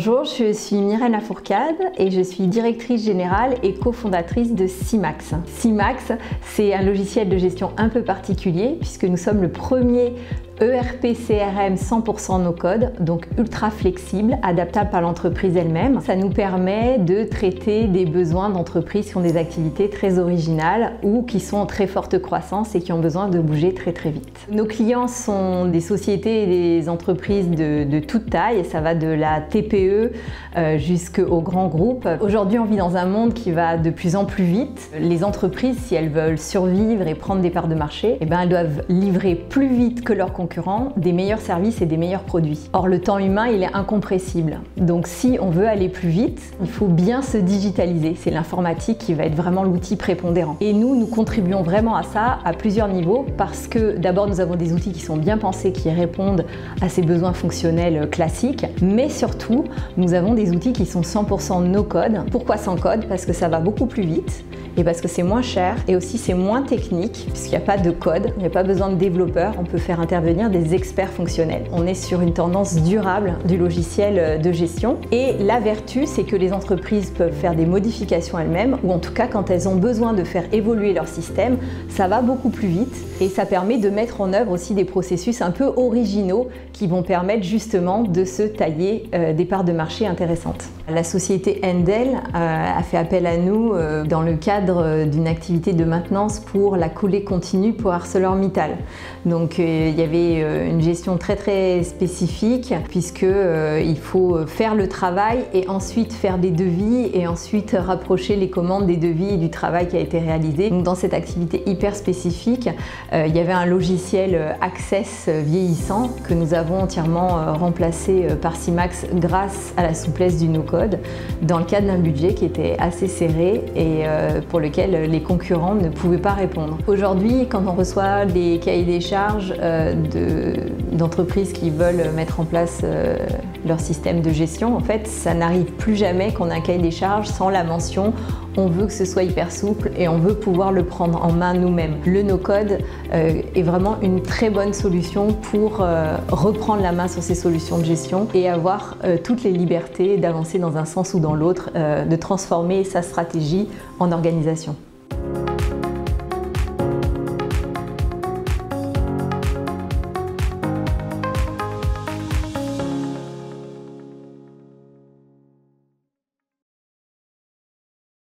Bonjour, je suis Mireille Lafourcade et je suis directrice générale et cofondatrice de Simax. Simax, c'est un logiciel de gestion un peu particulier puisque nous sommes le premier ERP CRM 100% no-code, donc ultra flexible, adaptable par l'entreprise elle-même. Ça nous permet de traiter des besoins d'entreprises qui ont des activités très originales ou qui sont en très forte croissance et qui ont besoin de bouger très vite. Nos clients sont des sociétés et des entreprises de toute taille, ça va de la TPE jusqu'aux grands groupes. Aujourd'hui, on vit dans un monde qui va de plus en plus vite. Les entreprises, si elles veulent survivre et prendre des parts de marché, elles doivent livrer plus vite que leurs concurrents des meilleurs services et des meilleurs produits. Or, le temps humain, il est incompressible. Donc, si on veut aller plus vite, il faut bien se digitaliser. C'est l'informatique qui va être vraiment l'outil prépondérant. Et nous contribuons vraiment à ça à plusieurs niveaux parce que d'abord, nous avons des outils qui sont bien pensés, qui répondent à ces besoins fonctionnels classiques, mais surtout, nous avons des outils qui sont 100% no-code. Pourquoi sans code? Parce que ça va beaucoup plus vite et parce que c'est moins cher et aussi c'est moins technique puisqu'il n'y a pas de code, il n'y a pas besoin de développeurs, on peut faire intervenir des experts fonctionnels. On est sur une tendance durable du logiciel de gestion et la vertu, c'est que les entreprises peuvent faire des modifications elles-mêmes ou en tout cas quand elles ont besoin de faire évoluer leur système, ça va beaucoup plus vite et ça permet de mettre en œuvre aussi des processus un peu originaux qui vont permettre justement de se tailler des parts de marché intéressantes. La société Endel a fait appel à nous dans le cadre d'une activité de maintenance pour la coulée continue pour ArcelorMittal. Donc il y avait une gestion très spécifique puisque il faut faire le travail et ensuite faire des devis et ensuite rapprocher les commandes des devis et du travail qui a été réalisé. Donc dans cette activité hyper spécifique, il y avait un logiciel Access vieillissant que nous avons entièrement remplacé par Simax grâce à la souplesse du no-code dans le cadre d'un budget qui était assez serré et pour lequel les concurrents ne pouvaient pas répondre. Aujourd'hui, quand on reçoit des cahiers des charges d'entreprises qui veulent mettre en place leur système de gestion, en fait, ça n'arrive plus jamais qu'on a un cahier des charges sans la mention « on veut que ce soit hyper souple et on veut pouvoir le prendre en main nous-mêmes ». Le no-code est vraiment une très bonne solution pour reprendre la main sur ces solutions de gestion et avoir toutes les libertés d'avancer dans un sens ou dans l'autre, de transformer sa stratégie en organisation.